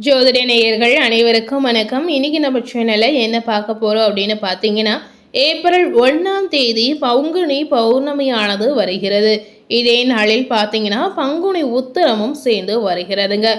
ஜோதிட நேயர்கள் அனைவருக்கும் வணக்கம். இன்னைக்கு நம்ம சேனலில் என்ன பார்க்க போகிறோம் அப்படின்னு பார்த்தீங்கன்னா, ஏப்ரல் 1ஆம் தேதி பங்குனி பௌர்ணமியானது வருகிறது. இதே நாளில் பார்த்தீங்கன்னா பங்குனி உத்திரமும் சேர்ந்து வருகிறதுங்க.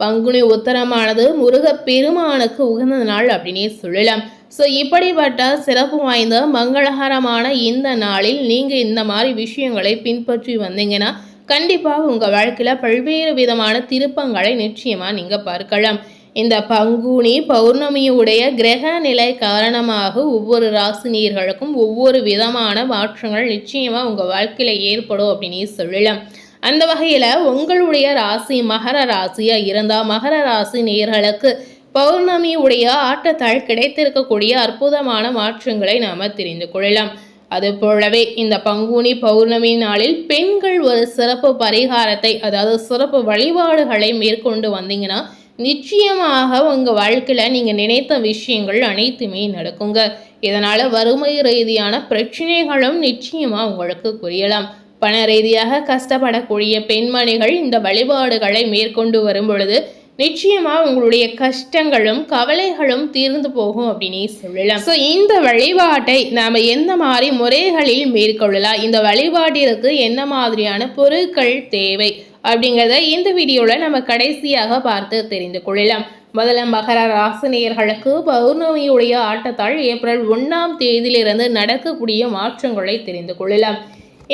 பங்குனி உத்திரமானது முருக பெருமானுக்கு உகந்த நாள் அப்படின்னே சொல்லலாம். ஸோ இப்படிப்பட்ட சிறப்பு வாய்ந்த மங்களகரமான இந்த நாளில் நீங்கள் இந்த மாதிரி விஷயங்களை பின்பற்றி வந்தீங்கன்னா கண்டிப்பாக உங்கள் வாழ்க்கையில் பல்வேறு விதமான திருப்பங்களை நிச்சயமாக நீங்கள் பார்க்கலாம். இந்த பங்குனி பௌர்ணமியுடைய கிரக நிலை காரணமாக ஒவ்வொரு ராசினியர்களுக்கும் ஒவ்வொரு விதமான மாற்றங்கள் நிச்சயமாக உங்கள் வாழ்க்கையில் ஏற்படும் அப்படின்னு சொல்லலாம். அந்த வகையில் உங்களுடைய ராசி மகர ராசியாக இருந்தால் மகர ராசி நேயர்களுக்கு பௌர்ணமியுடைய ஆட்டத்தால் கிடைத்திருக்கக்கூடிய அற்புதமான மாற்றங்களை நாம் தெரிந்து கொள்ளலாம். அது போலவே இந்த பங்குனி பௌர்ணமி நாளில் பெண்கள் ஒரு சிறப்பு பரிகாரத்தை, அதாவது சிறப்பு வழிபாடுகளை மேற்கொண்டு வந்தீங்கன்னா நிச்சயமாக உங்கள் வாழ்க்கையில் நீங்கள் நினைத்த விஷயங்கள் அனைத்துமே நடக்குங்க. இதனால் வறுமை ரீதியான பிரச்சனைகளும் நிச்சயமாக உங்களுக்கு புரியலாம். பண ரீதியாக கஷ்டப்படக்கூடிய பெண்மணிகள் இந்த வழிபாடுகளை மேற்கொண்டு வரும் பொழுது நிச்சயமா உங்களுடைய கஷ்டங்களும் கவலைகளும் தீர்ந்து போகும் அப்படின்னு சொல்லலாம். ஸோ இந்த வழிபாட்டை நாம எந்த மாதிரி முறைகளில் மேற்கொள்ளலாம், இந்த வழிபாட்டிற்கு என்ன மாதிரியான பொருட்கள் தேவை அப்படிங்கிறத இந்த வீடியோவில் நம்ம கடைசியாக பார்த்து தெரிந்து கொள்ளலாம். முதல்ல மகர ராசினியர்களுக்கு பௌர்ணமியுடைய ஆட்டத்தால் ஏப்ரல் 1ஆம் தேதியிலிருந்து நடக்கக்கூடிய மாற்றங்களை தெரிந்து கொள்ளலாம்.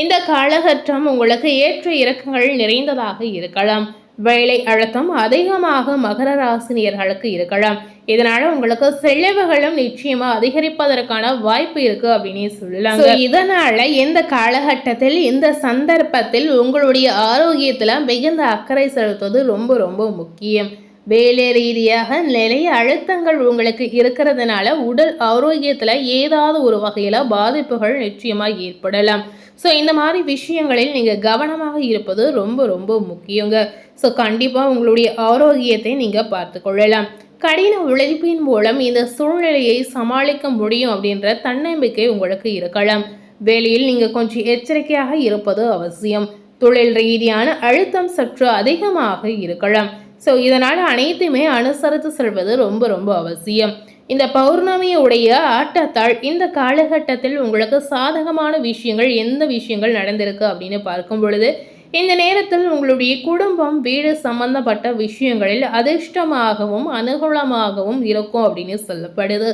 இந்த காலகட்டம் உங்களுக்கு ஏற்ற இறக்கங்கள் நிறைந்ததாக இருக்கலாம். வேலை அழுத்தம் அதிகமாக மகர ராசினியர்களுக்கு இருக்கலாம். இதனால உங்களுக்கு செலவுகளும் நிச்சயமா அதிகரிப்பதற்கான வாய்ப்பு இருக்கு அப்படின்னு சொல்லலாம். இதனால இந்த காலகட்டத்தில் இந்த சந்தர்ப்பத்தில் உங்களுடைய ஆரோக்கியத்துல மிகுந்த அக்கறை செலுத்துவது ரொம்ப ரொம்ப முக்கியம். வேலை ரீதியாக நிறைய அழுத்தங்கள் உங்களுக்கு இருக்கிறதுனால உடல் ஆரோக்கியத்துல ஏதாவது ஒரு வகையில பாதிப்புகள் நிச்சயமாக ஏற்படலாம். ஸோ இந்த மாதிரி விஷயங்களில் நீங்கள் கவனமாக இருப்பது ரொம்ப ரொம்ப முக்கியங்க. ஸோ கண்டிப்பாக உங்களுடைய ஆரோக்கியத்தை நீங்கள் பார்த்து கொள்ளலாம். கடின உழைப்பின் மூலம் இந்த சூழ்நிலையை சமாளிக்க முடியும் அப்படின்ற தன்னம்பிக்கை உங்களுக்கு இருக்கலாம். வேலையில் நீங்கள் கொஞ்சம் எச்சரிக்கையாக இருப்பது அவசியம். தொழில் ரீதியான அழுத்தம் சற்று அதிகமாக இருக்கலாம். ஸோ இதனால் அனைத்துமே அனுசரித்து செல்வது ரொம்ப ரொம்ப அவசியம். இந்த பௌர்ணமியுடைய ஆட்டத்தால் இந்த காலகட்டத்தில் உங்களுக்கு சாதகமான விஷயங்கள் எந்த விஷயங்கள் நடந்திருக்கு அப்படின்னு பார்க்கும் பொழுது இந்த நேரத்தில் உங்களுடைய குடும்பம் வீடு சம்பந்தப்பட்ட விஷயங்களில் அதிர்ஷ்டமாகவும் அனுகூலமாகவும் இருக்கும் அப்படின்னு சொல்லப்படுது.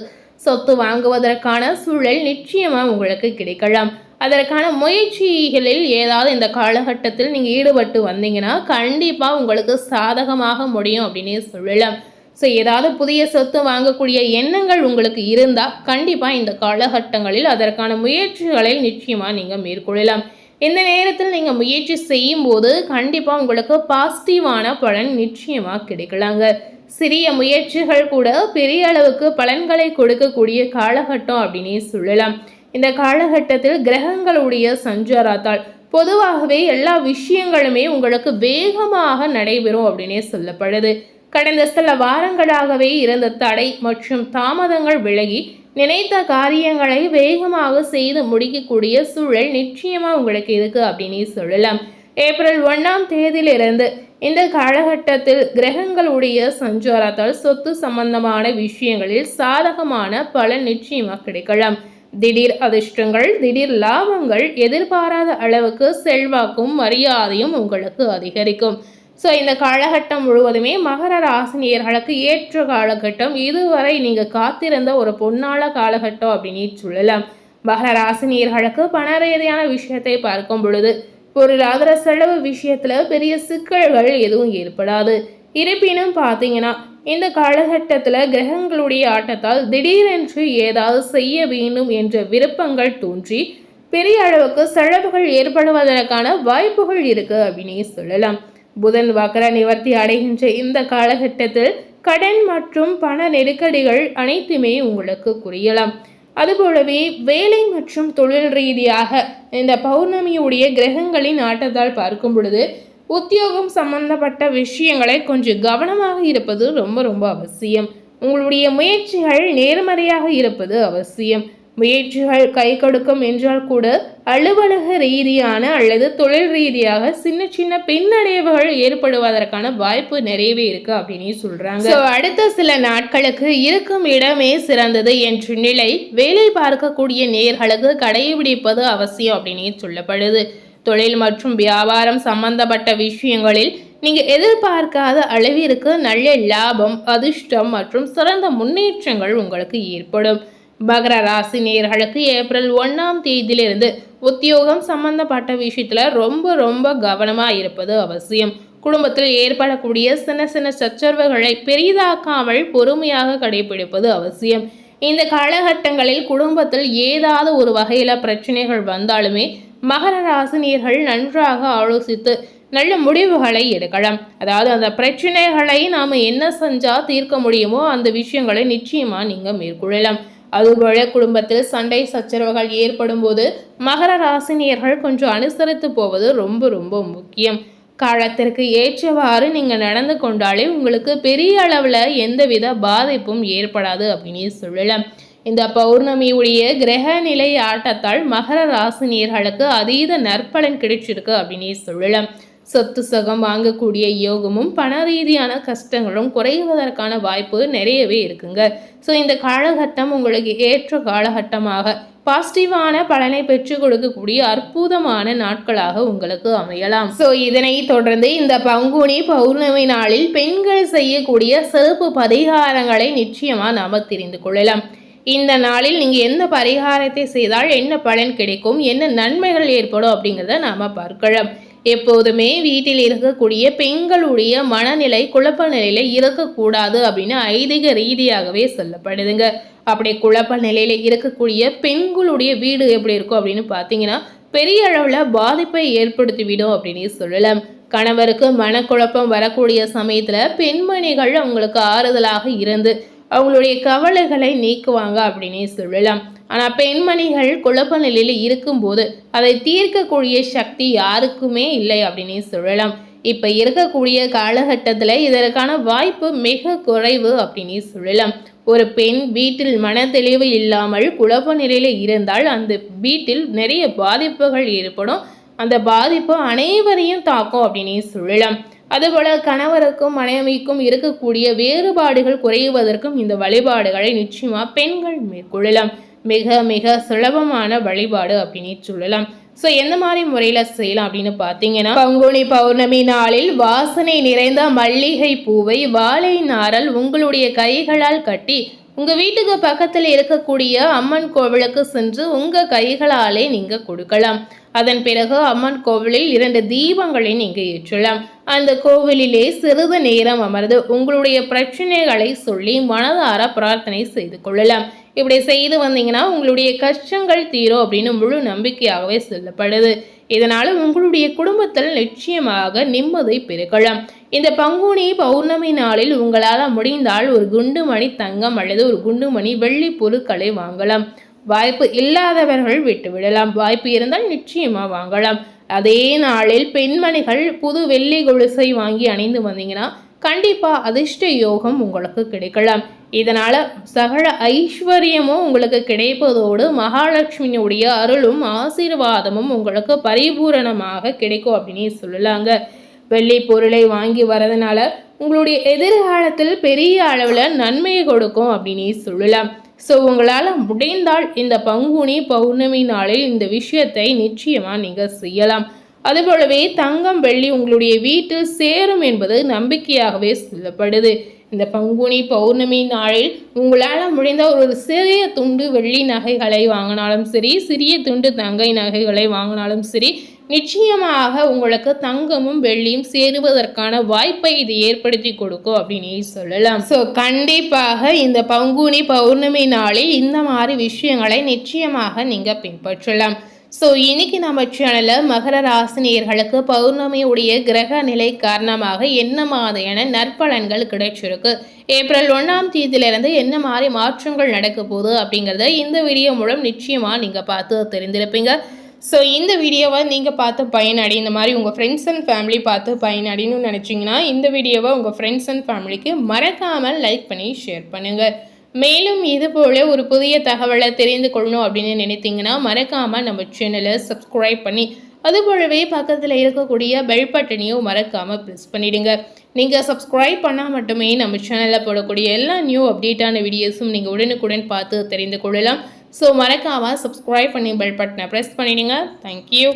சொத்து வாங்குவதற்கான சூழல் நிச்சயமாக உங்களுக்கு கிடைக்கலாம். அதற்கான முயற்சிகளில் ஏதாவது இந்த காலகட்டத்தில் நீங்கள் ஈடுபட்டு வந்தீங்கன்னா கண்டிப்பாக உங்களுக்கு சாதகமாக முடியும் அப்படின்னு சொல்லலாம். ஸோ ஏதாவது புதிய சொத்து வாங்கக்கூடிய எண்ணங்கள் உங்களுக்கு இருந்தால் கண்டிப்பாக இந்த காலகட்டங்களில் அதற்கான முயற்சிகளை நிச்சயமாக நீங்கள் மேற்கொள்ளலாம். இந்த நேரத்தில் நீங்கள் முயற்சி செய்யும் போது கண்டிப்பாக உங்களுக்கு பாசிட்டிவான பலன் நிச்சயமாக கிடைக்கலாங்க. சிறிய முயற்சிகள் கூட பெரிய அளவுக்கு பலன்களை கொடுக்கக்கூடிய காலகட்டம் அப்படின்னே சொல்லலாம். இந்த காலகட்டத்தில் கிரகங்களுடைய சஞ்சாரத்தால் பொதுவாகவே எல்லா விஷயங்களுமே உங்களுக்கு வேகமாக நடைபெறும் அப்படின்னே சொல்லப்படுது. கடந்த சில வாரங்களாகவே இருந்த தடை மற்றும் தாமதங்கள் விலகி நினைத்த காரியங்களை வேகமாக செய்து முடிக்கக்கூடிய சூழல் நிச்சயமா உங்களுக்கு இருக்கு அப்படின்னு சொல்லலாம். ஏப்ரல் 1ஆம் தேதியிலிருந்து இந்த காலகட்டத்தில் கிரகங்களுடைய சஞ்சாரத்தால் சொத்து சம்பந்தமான விஷயங்களில் சாதகமான பலன் நிச்சயமாக கிடைக்கலாம். திடீர் அதிர்ஷ்டங்கள், திடீர் லாபங்கள், எதிர்பாராத அளவுக்கு செல்வாக்கும் மரியாதையும் உங்களுக்கு அதிகரிக்கும். ஸோ இந்த காலகட்டம் முழுவதுமே மகர ராசினியர்களுக்கு ஏற்ற காலகட்டம். இதுவரை நீங்கள் காத்திருந்த ஒரு பொன்னாள காலகட்டம் அப்படின்னு சொல்லலாம். மகர ராசினியர்களுக்கு பண ரீதியான விஷயத்தை பார்க்கும் பொழுது பொருளாதார செலவு விஷயத்தில் பெரிய சிக்கல்கள் எதுவும் ஏற்படாது. இருப்பினும் பார்த்தீங்கன்னா இந்த காலகட்டத்தில் கிரகங்களுடைய ஆட்டத்தால் திடீரென்று ஏதாவது செய்ய வேண்டும் என்ற விருப்பங்கள் தோன்றி பெரிய அளவுக்கு செலவுகள் ஏற்படுவதற்கான வாய்ப்புகள் இருக்குது அப்படின்னு சொல்லலாம். புதன் வக்ர நிவர்த்தி அடைகின்ற இந்த காலகட்டத்தில் கடன் மற்றும் பண நெருக்கடிகள் அனைத்துமே உங்களுக்கு குறையலாம். அதுபோலவே வேலை மற்றும் தொழில் ரீதியாக இந்த பௌர்ணமியுடைய கிரகங்களின் ஆட்டத்தால் பார்க்கும் பொழுது உத்தியோகம் சம்பந்தப்பட்ட விஷயங்களை கொஞ்சம் கவனமாக இருப்பது ரொம்ப ரொம்ப அவசியம். உங்களுடைய முயற்சிகள் நேர்மறையாக இருப்பது அவசியம். முயற்சிகள் கை கொடுக்கும் என்றால் கூட அலுவலக ரீதியான அல்லது தொழில் ரீதியாக சின்ன சின்ன பின்னடைவுகள் ஏற்படுவதற்கான வாய்ப்பு நிறையவே இருக்கு அப்படின்னு சொல்றாங்க. அடுத்த சில நாட்களுக்கு இருக்கும் இடமே சிறந்தது என்ற நிலை வேலை பார்க்கக்கூடிய நேயர்களுக்கு கடைபிடிப்பது அவசியம் அப்படின்னு சொல்லப்படுது. தொழில் மற்றும் வியாபாரம் சம்பந்தப்பட்ட விஷயங்களில் நீங்க எதிர்பார்க்காத அளவிற்கு நல்ல லாபம், அதிர்ஷ்டம் மற்றும் சிறந்த முன்னேற்றங்கள் உங்களுக்கு ஏற்படும். மகர ராசி நேயர்களுக்கு ஏப்ரல் 1ஆம் தேதியிலிருந்து உத்தியோகம் சம்பந்தப்பட்ட விஷயத்துல ரொம்ப ரொம்ப கவனமா இருப்பது அவசியம். குடும்பத்தில் ஏற்படக்கூடிய சின்ன சின்ன சச்சரவுகளை பெரிதாக்காமல் பொறுமையாக கடைபிடிப்பது அவசியம். இந்த காலகட்டங்களில் குடும்பத்தில் ஏதாவது ஒரு வகையில பிரச்சனைகள் வந்தாலுமே மகர ராசினியர்கள் நன்றாக ஆலோசித்து நல்ல முடிவுகளை எடுக்கலாம். அதாவது அந்த பிரச்சனைகளை நாம என்ன செஞ்சா தீர்க்க முடியுமோ அந்த விஷயங்களை நிச்சயமா நீங்க மேற்கொள்ளலாம். அதுபோல குடும்பத்தில் சண்டை சச்சரவுகள் ஏற்படும் போது மகர ராசினியர்கள் கொஞ்சம் அனுசரித்து போவது ரொம்ப ரொம்ப முக்கியம். காலத்திற்கு ஏற்றவாறு நீங்க நடந்து கொண்டாலே உங்களுக்கு பெரிய அளவுல எந்தவித பாதிப்பும் ஏற்படாது அப்படின்னு சொல்லலாம். இந்த பௌர்ணமியுடைய கிரக நிலை ஆட்டத்தால் மகர ராசினியர்களுக்கு அதீத நற்பலன் கிடைச்சிருக்கு அப்படின்னு சொல்லலாம். சொத்து சுகம் வாங்கக்கூடிய யோகமும் பண ரீதியான கஷ்டங்களும் குறைவதற்கான வாய்ப்பு நிறையவே இருக்குங்க. ஸோ இந்த காலகட்டம் உங்களுக்கு ஏற்ற காலகட்டமாக பாசிட்டிவான பலனை பெற்றுக் கொடுக்கக்கூடிய அற்புதமான நாட்களாக உங்களுக்கு அமையலாம். ஸோ இதனை தொடர்ந்து இந்த பங்குனி பௌர்ணமி நாளில் பெண்கள் செய்யக்கூடிய சிறப்பு பரிகாரங்களை நிச்சயமா நாம தெரிந்து கொள்ளலாம். இந்த நாளில் நீங்கள் எந்த பரிகாரத்தை செய்தால் என்ன பலன் கிடைக்கும், என்ன நன்மைகள் ஏற்படும் அப்படிங்கிறத நாம பார்க்கலாம். எப்போதுமே வீட்டில் இருக்கக்கூடிய பெண்களுடைய மனநிலை குழப்ப நிலையில இருக்கக்கூடாது அப்படின்னு ஐதீக ரீதியாகவே சொல்லப்படுதுங்க. அப்படி குழப்ப நிலையில இருக்கக்கூடிய பெண்களுடைய வீடு எப்படி இருக்கும் அப்படின்னு பார்த்தீங்கன்னா பெரிய அளவுல பாதிப்பை ஏற்படுத்திவிடும் அப்படின்னு சொல்லலாம். கணவருக்கு மனக்குழப்பம் வரக்கூடிய சமயத்துல பெண்மணிகள் அவங்களுக்கு ஆறுதலாக இருந்து அவங்களுடைய கவலைகளை நீக்குவாங்க அப்படின்னே சொல்லலாம். ஆனால் பெண்மணிகள் குழப்ப நிலையில் இருக்கும்போது அதை தீர்க்கக்கூடிய சக்தி யாருக்குமே இல்லை அப்படின்னே சொல்லலாம். இப்போ இருக்கக்கூடிய காலகட்டத்தில் இதற்கான வாய்ப்பு மிக குறைவு அப்படின்னே சொல்லலாம். ஒரு பெண் வீட்டில் மன தெளிவு இல்லாமல் குழப்ப நிலையில் இருந்தால் அந்த வீட்டில் நிறைய பாதிப்புகள் ஏற்படும். அந்த பாதிப்பு அனைவரையும் தாக்கும் அப்படின்னே சொல்லலாம். அதுபோல கணவருக்கும் மனைவிக்கும் இருக்கக்கூடிய வேறுபாடுகள் குறைவதற்கும் இந்த வழிபாடுகளை நிச்சயமா பெண்கள் மேற்கொள்ளலாம். மிக மிக சுலபமான வழிபாடு அப்படின்னு சொல்லலாம். ஸோ எந்த மாதிரி முறையில் செய்யலாம் அப்படின்னு பார்த்தீங்கன்னா பங்குனி பௌர்ணமி நாளில் வாசனை நிறைந்த மல்லிகை பூவை வாழை நாரல் உங்களுடைய கைகளால் கட்டி உங்கள் வீட்டுக்கு பக்கத்தில் இருக்கக்கூடிய அம்மன் கோவிலுக்கு சென்று உங்கள் கைகளாலே நீங்கள் கொடுக்கலாம். அதன் பிறகு அம்மன் கோவிலில் 2 தீபங்களை நீங்கள் ஏற்றலாம். அந்த கோவிலிலே சிறிது நேரம் அமர்ந்து உங்களுடைய பிரச்சனைகளை சொல்லி மனதார பிரார்த்தனை செய்து கொள்ளலாம். இப்படி செய்து வந்தீங்கன்னா உங்களுடைய கஷ்டங்கள் தீரும் அப்படின்னு முழு நம்பிக்கையாகவே சொல்லப்படுது. இதனால உங்களுடைய குடும்பத்தில் நிச்சயமாக நிம்மதி பெருக்கலாம். இந்த பங்குனி பௌர்ணமி நாளில் உங்களால் முடிந்தால் ஒரு குண்டுமணி தங்கம் அல்லது ஒரு குண்டுமணி வெள்ளி பொருட்களை வாங்கலாம். வாய்ப்பு இல்லாதவர்கள் விட்டுவிடலாம். வாய்ப்பு இருந்தால் நிச்சயமா வாங்கலாம். அதே நாளில் பெண்மணிகள் புது வெள்ளி கொலுசை வாங்கி அணிந்து வந்தீங்கன்னா கண்டிப்பா அதிர்ஷ்ட யோகம் உங்களுக்கு கிடைக்கலாம். இதனால சகல ஐஸ்வர்யமும் உங்களுக்கு கிடைப்பதோடு மகாலட்சுமியுடைய அருளும் ஆசீர்வாதமும் உங்களுக்கு பரிபூரணமாக கிடைக்கும் அப்படின்னு சொல்லலாங்க. வெள்ளி பொருளை வாங்கி வரதுனால உங்களுடைய எதிர்காலத்தில் பெரிய அளவில் நன்மையை கொடுக்கும் அப்படின்னு சொல்லலாம். ஸோ உங்களால் முடிந்தால் இந்த பங்குனி பௌர்ணமி நாளில் இந்த விஷயத்தை நிச்சயமாக நீங்கள் செய்யலாம். அதுபோலவே தங்கம் வெள்ளி உங்களுடைய வீட்டில் சேரும் என்பது நம்பிக்கையாகவே சொல்லப்படுது. இந்த பங்குனி பௌர்ணமி நாளில் உங்களால் முடிந்த ஒரு சிறிய துண்டு வெள்ளி நகைகளை வாங்கினாலும் சரி, சிறிய துண்டு தங்கை நகைகளை வாங்கினாலும் சரி, நிச்சயமாக உங்களுக்கு தங்கமும் வெள்ளியும் சேருவதற்கான வாய்ப்பை இது ஏற்படுத்தி கொடுக்கும் அப்படின்னு சொல்லலாம். ஸோ கண்டிப்பாக இந்த பங்குனி பௌர்ணமி நாளில் இந்த மாதிரி விஷயங்களை நிச்சயமாக நீங்கள் பின்பற்றலாம். ஸோ இன்னைக்கு நம்ம சேனலில் மகர ராசினியர்களுக்கு பௌர்ணமியுடைய கிரக நிலை காரணமாக என்ன மாதிரியான நற்பலன்கள் கிடைச்சிருக்கு, ஏப்ரல் 1ஆம் தேதியிலிருந்து என்ன மாதிரி மாற்றங்கள் நடக்க போகுது அப்படிங்கிறத இந்த வீடியோ மூலம் நிச்சயமாக நீங்கள் பார்த்து தெரிந்திருப்பீங்க. ஸோ இந்த வீடியோவை நீங்கள் பார்த்து பயனடை, இந்த மாதிரி உங்கள் ஃப்ரெண்ட்ஸ் அண்ட் ஃபேமிலி பார்த்து பயனடைன்னு நினச்சிங்கன்னா இந்த வீடியோவை உங்கள் ஃப்ரெண்ட்ஸ் அண்ட் ஃபேமிலிக்கு மறக்காமல் லைக் பண்ணி ஷேர் பண்ணுங்கள். மேலும் இது போல ஒரு புதிய தகவலை தெரிந்து கொள்ளணும் அப்படின்னு நினைத்தீங்கன்னா மறக்காமல் நம்ம சேனலை சப்ஸ்கிரைப் பண்ணி அதுபோலவே பக்கத்தில் இருக்கக்கூடிய பெல் பட்டனையும் மறக்காமல் ப்ரெஸ் பண்ணிடுங்க. நீங்கள் சப்ஸ்கிரைப் பண்ணால் மட்டுமே நம்ம சேனலில் போடக்கூடிய எல்லா நியூ அப்டேட்டான வீடியோஸும் நீங்கள் உடனுக்குடன் பார்த்து தெரிந்து கொள்ளலாம். ஸோ மறக்காமல் சப்ஸ்கிரைப் பண்ணி பெல் பட்டனை ப்ரெஸ் பண்ணிடுங்க. தேங்க்யூ.